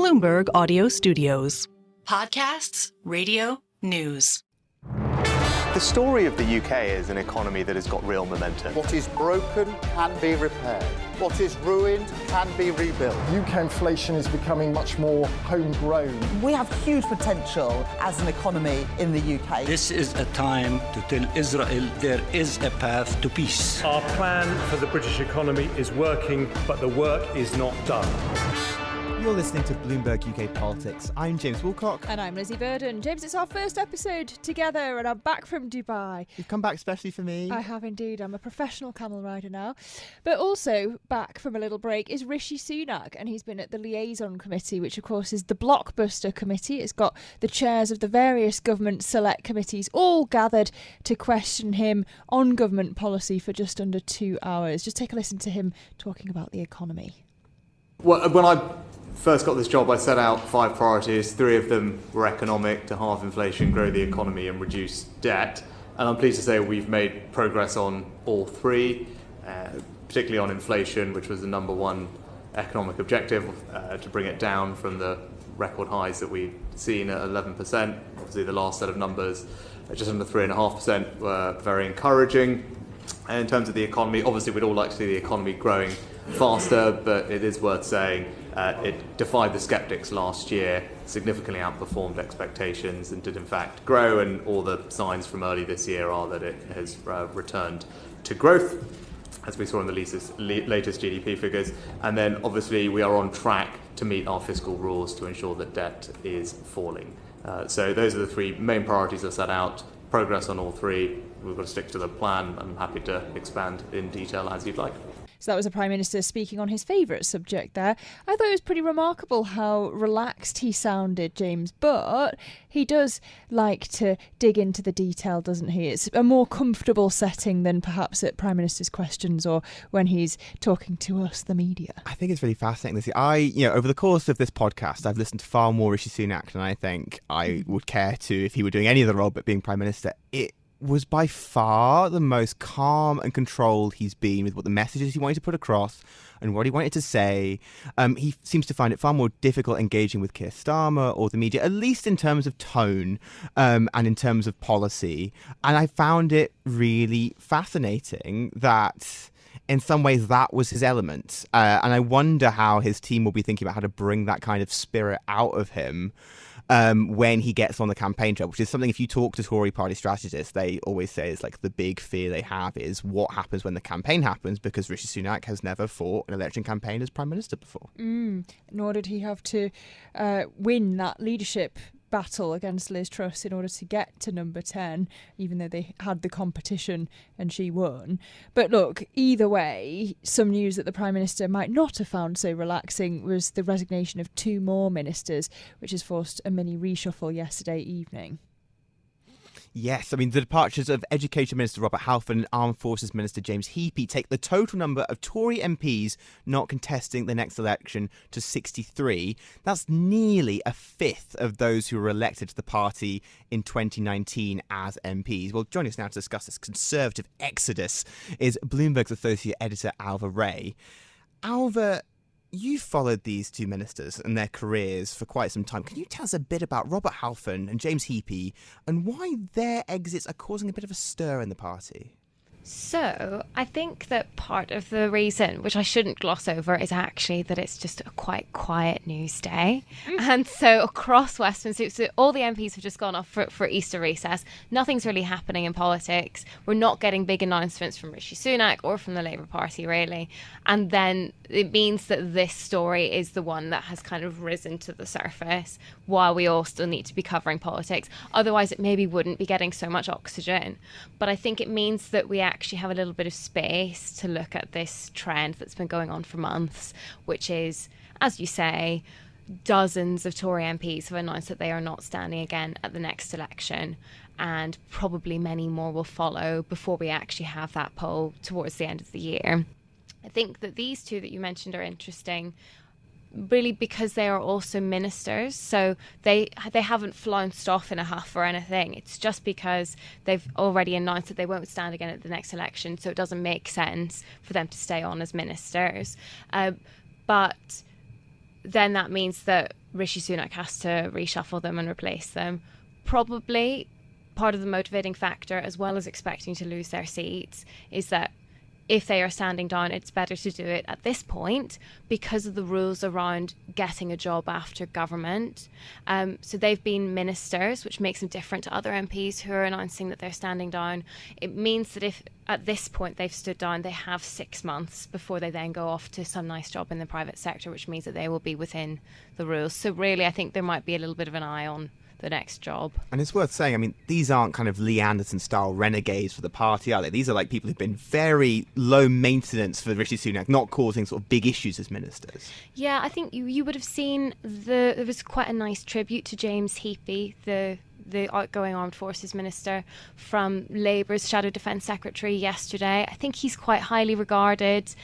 Bloomberg Audio Studios. Podcasts, radio, news. The story of the UK is an economy that has got real momentum. What is broken can be repaired. What is ruined can be rebuilt. UK inflation is becoming much more homegrown. We have huge potential as an economy in the UK. This is a time to tell Israel there is a path to peace. Our plan for the British economy is working, but the work is not done. You're listening to Bloomberg UK Politics. I'm James Woolcock. And I'm Lizzy Burden. James, it's our first episode together and I'm back from Dubai. You've come back especially for me. I have indeed. I'm a professional camel rider now. But also back from a little break is Rishi Sunak, and he's been at the Liaison Committee, which of course is the blockbuster committee. It's got the chairs of the various government select committees all gathered to question him on government policy for just under 2 hours. Just take a listen to him talking about the economy. Well, when I first got this job, I set out 5 priorities. 3 of them were economic: to halve inflation, grow the economy and reduce debt. And I'm pleased to say we've made progress on all 3, particularly on inflation, which was the number one economic objective, to bring it down from the record highs that we've seen at 11%. Obviously the last set of numbers, just under 3.5%, were very encouraging. And in terms of the economy, obviously we'd all like to see the economy growing faster, but it is worth saying it defied the skeptics last year, significantly outperformed expectations, and did in fact grow, and all the signs from early this year are that it has returned to growth, as we saw in the latest GDP figures. And then obviously we are on track to meet our fiscal rules to ensure that debt is falling. So those are the 3 main priorities I set out. Progress on all 3. We've got to stick to the plan. I'm happy to expand in detail as you'd like. So that was the Prime Minister speaking on his favourite subject there. I thought it was pretty remarkable how relaxed he sounded, James, but he does like to dig into the detail, doesn't he? It's a more comfortable setting than perhaps at Prime Minister's questions or when he's talking to us, the media. I think it's really fascinating. Over the course of this podcast, I've listened to far more Rishi Sunak than I think I would care to if he were doing any other role but being Prime Minister. It was by far the most calm and controlled he's been with what the messages he wanted to put across and what he wanted to say. He seems to find it far more difficult engaging with Keir Starmer or the media, at least in terms of tone and in terms of policy. And I found it really fascinating that in some ways that was his element. And I wonder how his team will be thinking about how to bring that kind of spirit out of him when he gets on the campaign trail, which is something, if you talk to Tory party strategists, they always say is like the big fear they have is what happens when the campaign happens, because Rishi Sunak has never fought an election campaign as Prime Minister before. Nor did he have to win that leadership battle against Liz Truss in order to get to number 10, even though they had the competition and she won. But look, either way, some news that the Prime Minister might not have found so relaxing was the resignation of 2 more ministers, which has forced a mini reshuffle yesterday evening. Yes, I mean, the departures of Education Minister Robert Halfon and Armed Forces Minister James Heapy take the total number of Tory MPs not contesting the next election to 63. That's nearly a fifth of those who were elected to the party in 2019 as MPs. Well, joining us now to discuss this Conservative exodus is Bloomberg's Associate Editor Ailbhe Ray. Ailbhe, you've followed these 2 ministers and their careers for quite some time. Can you tell us a bit about Robert Halfon and James Heapy and why their exits are causing a bit of a stir in the party? So I think that part of the reason, which I shouldn't gloss over, is actually that it's just a quite quiet news day. And so across Westminster, so all the MPs have just gone off for Easter recess. Nothing's really happening in politics. We're not getting big announcements from Rishi Sunak or from the Labour Party, really. And then it means that this story is the one that has kind of risen to the surface while we all still need to be covering politics. Otherwise, it maybe wouldn't be getting so much oxygen. But I think it means that we actually have a little bit of space to look at this trend that's been going on for months, which is, as you say, dozens of Tory MPs have announced that they are not standing again at the next election, and probably many more will follow before we actually have that poll towards the end of the year. I think that these 2 that you mentioned are interesting, really because they are also ministers, so they haven't flounced off in a huff or anything. It's just because they've already announced that they won't stand again at the next election, so it doesn't make sense for them to stay on as ministers. But then that means that Rishi Sunak has to reshuffle them and replace them. Probably part of the motivating factor, as well as expecting to lose their seats, is that if they are standing down, it's better to do it at this point because of the rules around getting a job after government. So they've been ministers, which makes them different to other MPs who are announcing that they're standing down. It means that if at this point they've stood down, they have 6 months before they then go off to some nice job in the private sector, which means that they will be within the rules. So really, I think there might be a little bit of an eye on the next job. And it's worth saying, I mean, these aren't kind of Lee Anderson-style renegades for the party, are they? These are like people who've been very low maintenance for Rishi Sunak, not causing sort of big issues as ministers. Yeah, I think you would have seen there was quite a nice tribute to James Heappey, the outgoing Armed Forces Minister, from Labour's Shadow Defence Secretary yesterday. I think he's quite highly regarded,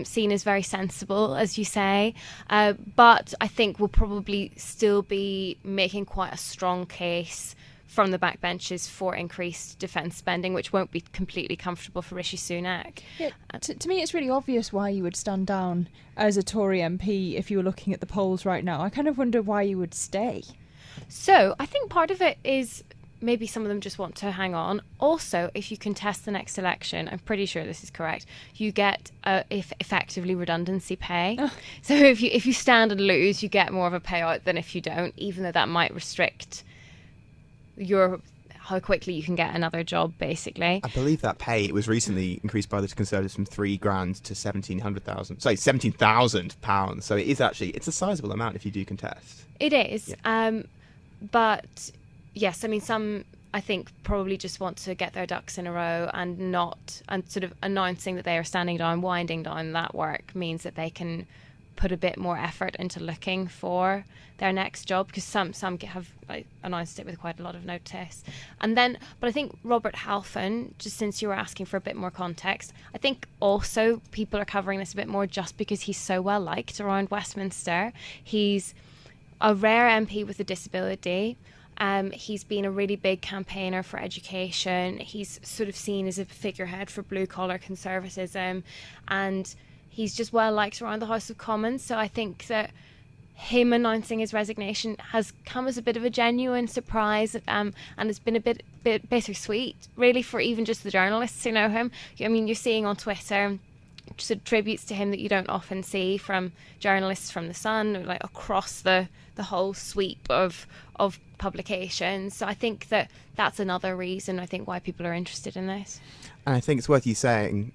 seen as very sensible, as you say, but I think we'll probably still be making quite a strong case from the backbenches for increased defence spending, which won't be completely comfortable for Rishi Sunak. Yeah, to me, it's really obvious why you would stand down as a Tory MP if you were looking at the polls right now. I kind of wonder why you would stay. So I think part of it is maybe some of them just want to hang on. Also, if you contest the next election, I'm pretty sure this is correct, you get effectively redundancy pay. Oh. So if you stand and lose, you get more of a payout than if you don't, even though that might restrict how quickly you can get another job, basically. I believe that pay, it was recently increased by the Conservatives from $3,000 to £17,000. So it is actually, it's a sizable amount if you do contest. It is. Yeah. But yes, I mean, some I think probably just want to get their ducks in a row and sort of announcing that they are standing down, winding down that work means that they can put a bit more effort into looking for their next job, because some have announced it with quite a lot of notice. But I think Robert Halfon, just since you were asking for a bit more context, I think also people are covering this a bit more just because he's so well liked around Westminster. He's a rare MP with a disability. He's been a really big campaigner for education. He's sort of seen as a figurehead for blue-collar conservatism, and he's just well liked around the House of Commons. So I think that him announcing his resignation has come as a bit of a genuine surprise, and it's been a bit bittersweet, really, for even just the journalists who know him. I mean, you're seeing on Twitter sort of tributes to him that you don't often see from journalists from The Sun, like across the whole sweep of publications. So I think that's another reason, I think, why people are interested in this. And I think it's worth saying,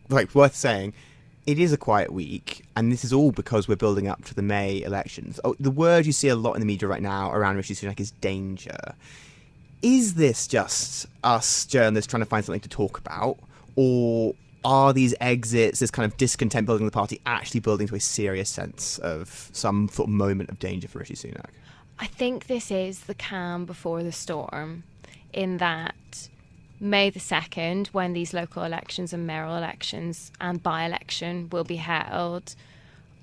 it is a quiet week, and this is all because we're building up to the May elections. The word you see a lot in the media right now around Rishi Sunak is danger. Is this just us journalists trying to find something to talk about, or are these exits, this kind of discontent building the party, actually building to a serious sense of some sort of moment of danger for Rishi Sunak? I think this is the calm before the storm, in that May the 2nd, when these local elections and mayoral elections and by-election will be held,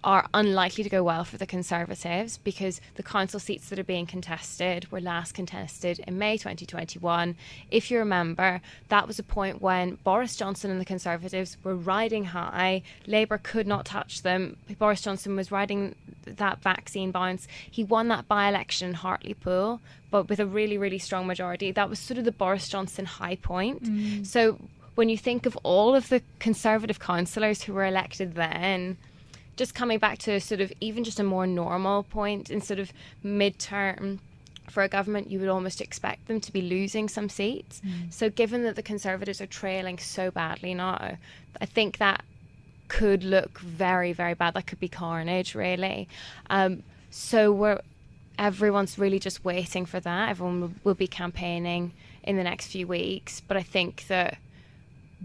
are unlikely to go well for the Conservatives, because the council seats that are being contested were last contested in May 2021. If you remember, that was a point when Boris Johnson and the Conservatives were riding high. Labour could not touch them. Boris Johnson was riding that vaccine bounce. He won that by-election in Hartlepool, but with a really, really strong majority. That was sort of the Boris Johnson high point. So when you think of all of the Conservative councillors who were elected then, just coming back to sort of even just a more normal point in sort of mid-term for a government, you would almost expect them to be losing some seats. So given that the Conservatives are trailing so badly now, I think that could look very, very bad. That could be carnage, really. So everyone's really just waiting for that. Everyone will be campaigning in the next few weeks. But I think that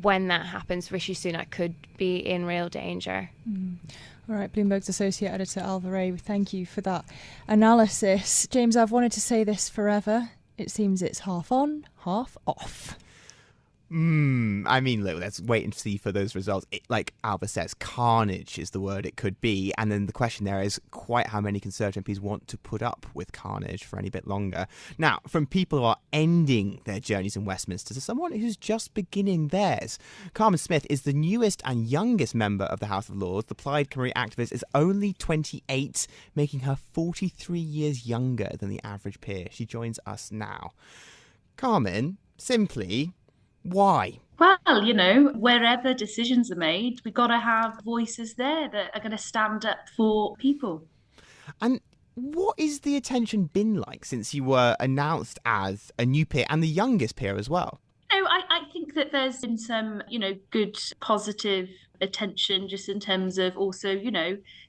when that happens, Rishi Sunak could be in real danger. All right, Bloomberg's Associate Editor Ailbhe, thank you for that analysis. James, I've wanted to say this forever. It seems it's half on, half off. I mean, look, let's wait and see for those results. Like Ailbhe says, carnage is the word it could be. And then the question there is quite how many Conservative MPs want to put up with carnage for any bit longer. Now, from people who are ending their journeys in Westminster to someone who's just beginning theirs, Carmen Smith is the newest and youngest member of the House of Lords. The Plaid Cymru activist is only 28, making her 43 years younger than the average peer. She joins us now. Carmen, simply, why? Well, you know, wherever decisions are made, we've got to have voices there that are going to stand up for people. And what is the attention been like since you were announced as a new peer and the youngest peer as well? No, I think that there's been some, good positive attention just in terms of also,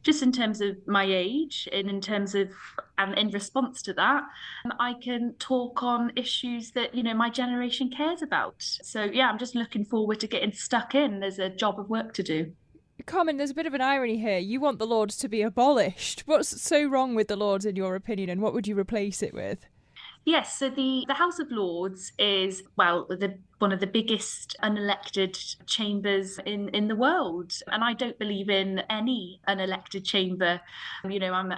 just in terms of my age and in terms of, and in response to that, I can talk on issues that, my generation cares about. So, yeah, I'm just looking forward to getting stuck in. There's a job of work to do. Carmen, there's a bit of an irony here. You want the Lords to be abolished. What's so wrong with the Lords in your opinion, and what would you replace it with? Yes, so the House of Lords is, well, one of the biggest unelected chambers in the world, and I don't believe in any unelected chamber. I'm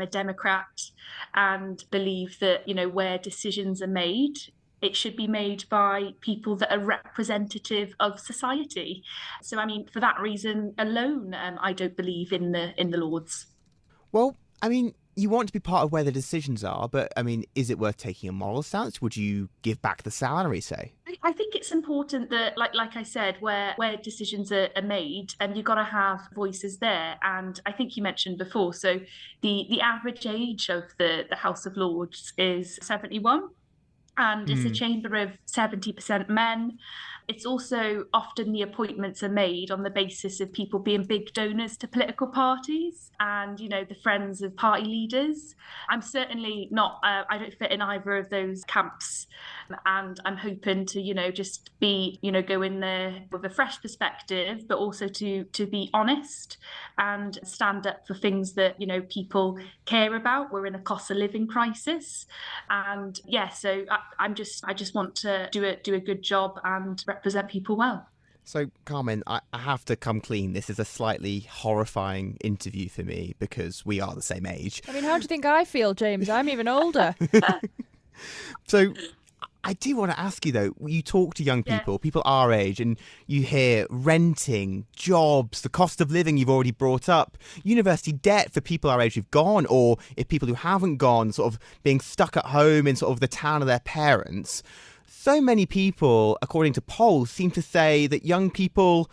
a Democrat and believe that where decisions are made, it should be made by people that are representative of society. So, I mean, for that reason alone, I don't believe in the Lords. Well, I mean, you want to be part of where the decisions are, but, I mean, is it worth taking a moral stance? Would you give back the salary, say? I think it's important that, like I said, where decisions are made, and you've got to have voices there. And I think you mentioned before, so the average age of the House of Lords is 71. And it's a chamber of 70% men. It's also often the appointments are made on the basis of people being big donors to political parties and, the friends of party leaders. I'm certainly not, I don't fit in either of those camps. And I'm hoping to, just be, go in there with a fresh perspective, but also to be honest and stand up for things that, people care about. We're in a cost of living crisis. And yeah, so I just want to do a good job and represent people well. So, Carmen, I have to come clean. This is a slightly horrifying interview for me because we are the same age. I mean, how do you think I feel, James? I'm even older. So, I do want to ask you, though, you talk to young people, people our age, and you hear renting, jobs, the cost of living you've already brought up, university debt for people our age who've gone, or if people who haven't gone, sort of being stuck at home in sort of the town of their parents. So many people, according to polls, seem to say that young people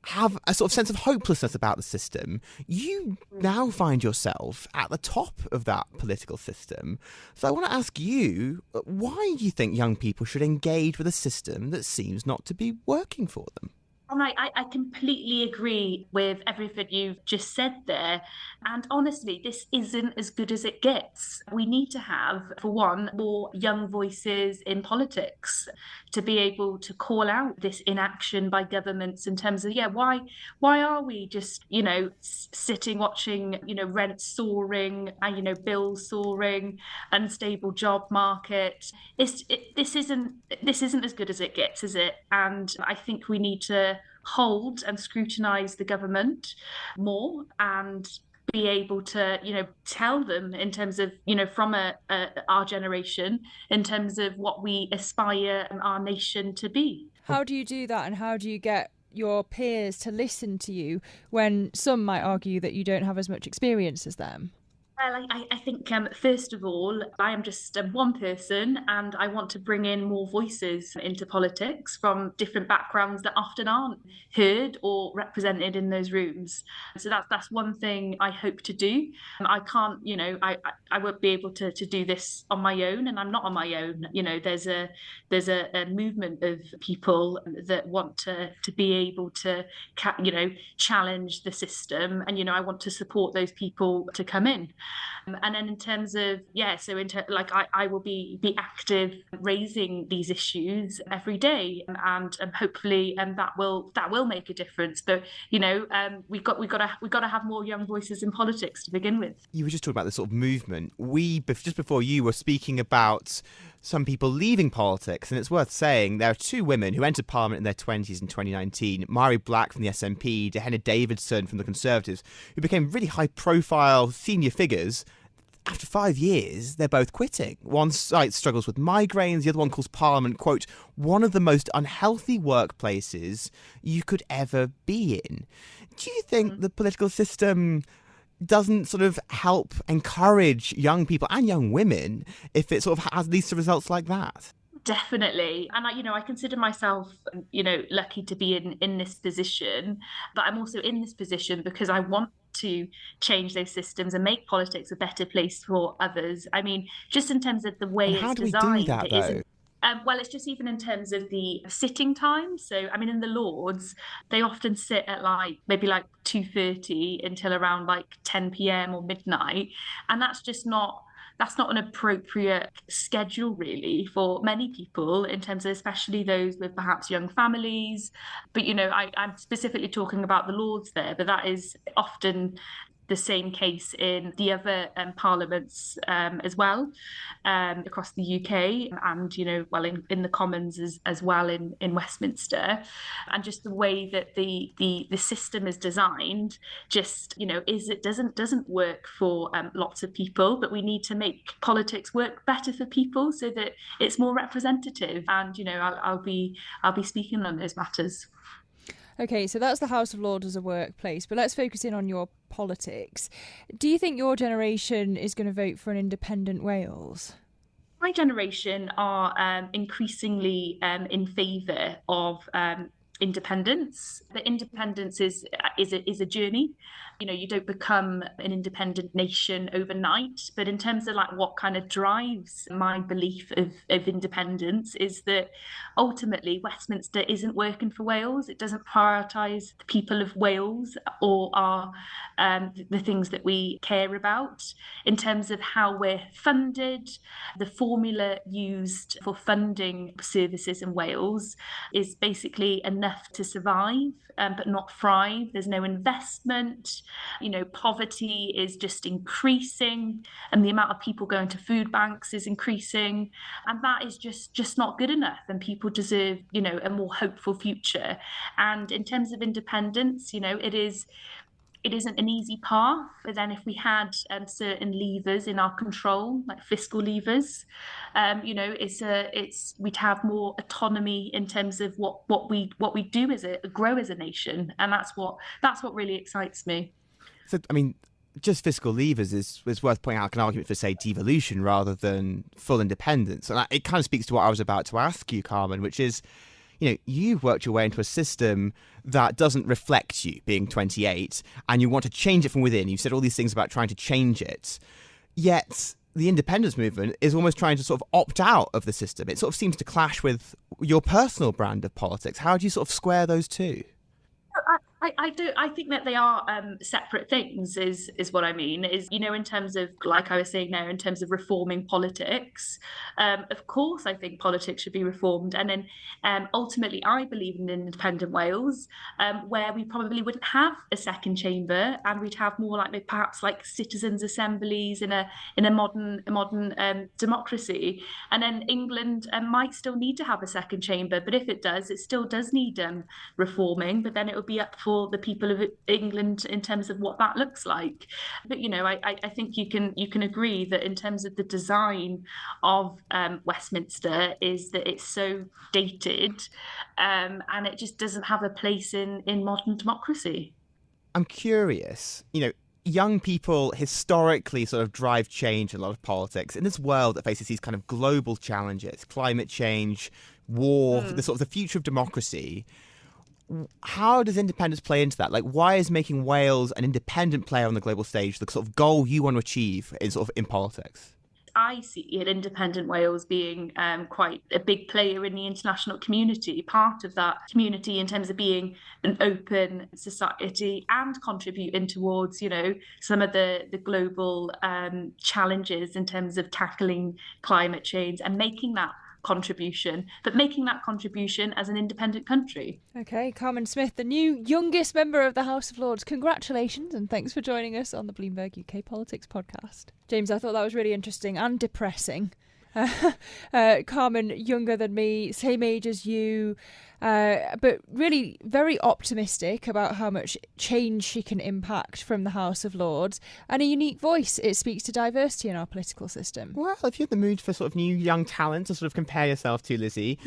have a sort of sense of hopelessness about the system. You now find yourself at the top of that political system. So I want to ask you, why do you think young people should engage with a system that seems not to be working for them? I completely agree with everything you've just said there. And honestly, this isn't as good as it gets. We need to have, for one, more young voices in politics to be able to call out this inaction by governments in terms of, why are we just, sitting watching, rent soaring, bills soaring, unstable job market. This isn't as good as it gets, is it? And I think we need to hold and scrutinise the government more and be able to, tell them in terms of, from our generation, in terms of what we aspire our nation to be. How do you do that, and how do you get your peers to listen to you when some might argue that you don't have as much experience as them? Well, I think, first of all, I am just one person, and I want to bring in more voices into politics from different backgrounds that often aren't heard or represented in those rooms. So that's one thing I hope to do. I can't, I won't be able to do this on my own, and I'm not on my own. There's a movement of people that want to be able to, challenge the system, and I want to support those people to come in. And then in terms of, I will be active raising these issues every day, and hopefully that will make a difference. But we've got to have more young voices in politics to begin with. You were just talking about this sort of movement. Just before you were speaking about some people leaving politics. And it's worth saying there are two women who entered Parliament in their 20s in 2019, Mari Black from the SNP, Dehenna Davidson from the Conservatives, who became really high-profile senior figures. After 5 years, they're both quitting. One site struggles with migraines, the other one calls Parliament, quote, one of the most unhealthy workplaces you could ever be in. Do you think the political system doesn't sort of help encourage young people and young women if it sort of has these results like that? Definitely. And I consider myself, lucky to be in this position, but I'm also in this position because I want to change those systems and make politics a better place for others. I mean, just in terms of the way it's designed. How do we do that, though? Well, it's just even in terms of the sitting time. So, I mean, in the Lords, they often sit at maybe 2:30 until around 10 p.m. or midnight. And that's not an appropriate schedule, really, for many people in terms of especially those with perhaps young families. But, I'm specifically talking about the Lords there, but that is often the same case in the other parliaments as well across the UK and, in the Commons as well in Westminster. And just the way that the system is designed just, it doesn't work for lots of people, but we need to make politics work better for people so that it's more representative. And, I'll be speaking on those matters. Okay, so that's the House of Lords as a workplace, but let's focus in on your politics. Do you think your generation is going to vote for an independent Wales? My generation are increasingly in favour of independence. But independence is a journey. You don't become an independent nation overnight. But in terms of what kind of drives my belief of independence is that ultimately Westminster isn't working for Wales. It doesn't prioritise the people of Wales or the things that we care about. In terms of how we're funded, the formula used for funding services in Wales is basically enough to survive, but not thrive. There's no investment. Poverty is just increasing, and the amount of people going to food banks is increasing, and that is just not good enough. And people deserve, a more hopeful future. And in terms of independence, it isn't an easy path, but then if we had certain levers in our control, like fiscal levers, we'd have more autonomy in terms of what we do grow as a nation, and that's what really excites me. So, I mean, just fiscal levers is worth pointing out an argument for, say, devolution rather than full independence, and it kind of speaks to what I was about to ask you, Carmen, which is, you've worked your way into a system that doesn't reflect you being 28 and you want to change it from within. You've said all these things about trying to change it. Yet the independence movement is almost trying to sort of opt out of the system. It sort of seems to clash with your personal brand of politics. How do you sort of square those two? I think that they are separate things is what I mean is, in terms of, like I was saying now, in terms of reforming politics, of course, I think politics should be reformed. And then ultimately, I believe in independent Wales, where we probably wouldn't have a second chamber and we'd have more perhaps citizens' assemblies in a modern democracy. And then England might still need to have a second chamber, but if it does, it still does need reforming, but then it would be up for the people of England in terms of what that looks like. But I think you can agree that in terms of the design of Westminster is that it's so dated and it just doesn't have a place in modern democracy. I'm curious, young people historically sort of drive change in a lot of politics. In this world that faces these kind of global challenges, climate change, war, the future of democracy, how does independence play into that? Why is making Wales an independent player on the global stage the sort of goal you want to achieve in politics? I see an independent Wales being quite a big player in the international community, part of that community in terms of being an open society and contributing towards, some of the global challenges in terms of tackling climate change and making that contribution as an independent country. Okay, Carmen Smith, the new youngest member of the House of Lords. Congratulations and thanks for joining us on the Bloomberg UK Politics podcast. James, I thought that was really interesting and depressing. Carmen, younger than me, same age as you, but really very optimistic about how much change she can impact from the House of Lords, and a unique voice. It speaks to diversity in our political system. Well, if you're in the mood for sort of new young talent to sort of compare yourself to, Lizzy,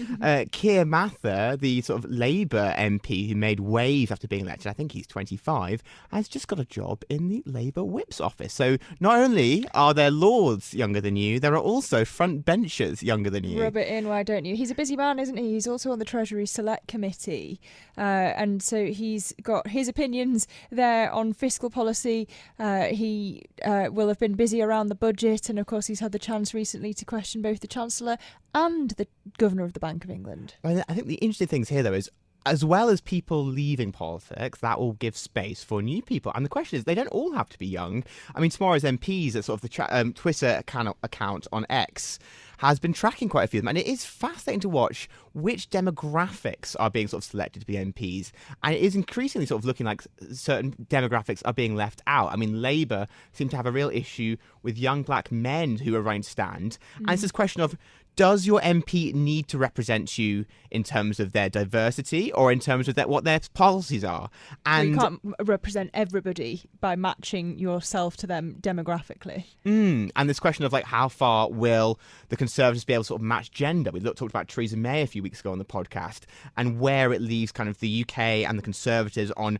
Keir Mather, the sort of Labour MP who made waves after being elected, I think he's 25, has just got a job in the Labour Whip's office. So not only are there Lords younger than you, there are also front benchers younger than you. Rub it in, why don't you? He's a busy man, isn't he? He's also on the Treasury Select Committee, and so he's got his opinions there on fiscal policy. He will have been busy around the budget, and of course he's had the chance recently to question both the Chancellor and the Governor of the Bank of England. I think the interesting things here, though, is as well as people leaving politics, that will give space for new people. And the question is, they don't all have to be young. I mean, tomorrow's MPs at sort of the Twitter account on X has been tracking quite a few of them. And it is fascinating to watch which demographics are being sort of selected to be MPs. And it is increasingly sort of looking like certain demographics are being left out. I mean, Labour seem to have a real issue with young black men who are running to stand. And it's this question of, does your MP need to represent you in terms of their diversity or in terms of what their policies are? And you can't represent everybody by matching yourself to them demographically. And this question of like, how far will the Conservatives be able to sort of match gender? We talked about Theresa May a few weeks ago on the podcast, and where it leaves kind of the UK and the Conservatives on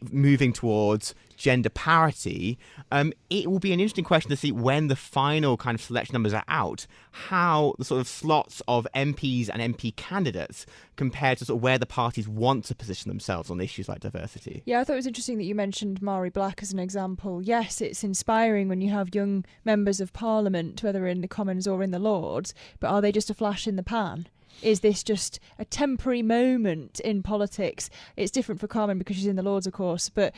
moving towards gender parity. It will be an interesting question to see when the final kind of selection numbers are out, how the sort of slots of MPs and MP candidates compare to sort of where the parties want to position themselves on issues like diversity. Yeah, I thought it was interesting that you mentioned Mari Black as an example. Yes, it's inspiring when you have young members of Parliament, whether in the Commons or in the Lords, but are they just a flash in the pan? Is this just a temporary moment in politics? It's different for Carmen because she's in the Lords, of course, but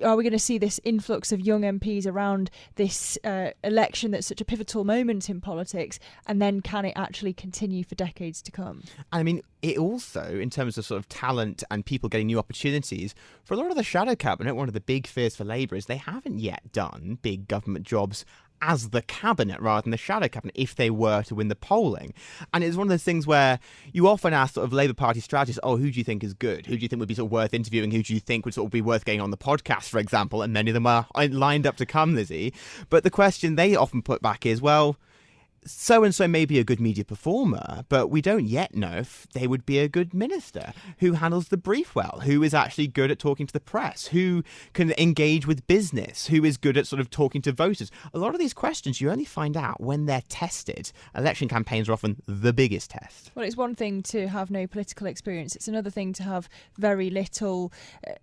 are we going to see this influx of young MPs around this election that's such a pivotal moment in politics, and then can it actually continue for decades to come? I mean, it also, in terms of sort of talent and people getting new opportunities, for a lot of the shadow cabinet, one of the big fears for Labour is they haven't yet done big government jobs as the cabinet rather than the shadow cabinet if they were to win the polling. And it's one of those things where you often ask sort of Labour Party strategists, who do you think is good? Who do you think would be sort of worth interviewing? Who do you think would sort of be worth getting on the podcast, for example? And many of them are lined up to come, Lizzy. But the question they often put back is, well, so-and-so may be a good media performer, but we don't yet know if they would be a good minister. Who handles the brief well? Who is actually good at talking to the press? Who can engage with business? Who is good at sort of talking to voters? A lot of these questions you only find out when they're tested. Election campaigns are often the biggest test. Well, it's one thing to have no political experience. It's another thing to have very little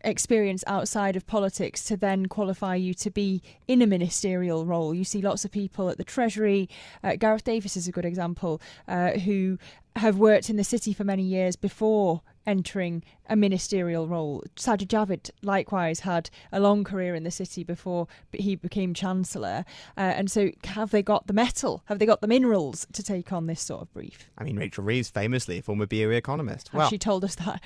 experience outside of politics to then qualify you to be in a ministerial role. You see lots of people at the Treasury, Gareth Davis is a good example, who have worked in the city for many years before entering a ministerial role. Sajid Javid likewise had a long career in the city before he became Chancellor. And so have they got the mettle? Have they got the minerals to take on this sort of brief? I mean, Rachel Reeves, famously a former BOE economist. Has she told us that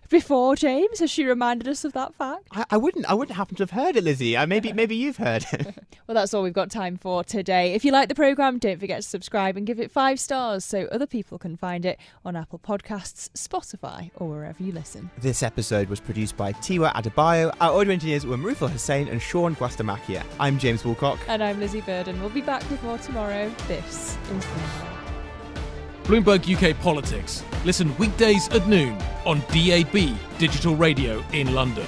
before, James? Has she reminded us of that fact? I wouldn't happen to have heard it, Lizzy. Maybe you've heard it. Well, that's all we've got time for today. If you like the programme, don't forget to subscribe and give it 5 stars so other people can find it on Apple Podcasts, Spotify, or wherever you listen. This episode was produced by Tiwa Adebayo. Our audio engineers were Marufal Hussain and Sean Guastamakia. I'm James Woolcock. And I'm Lizzy Burden. We'll be back with more tomorrow. This is Bloomberg UK Politics. Listen weekdays at noon on DAB Digital Radio in London.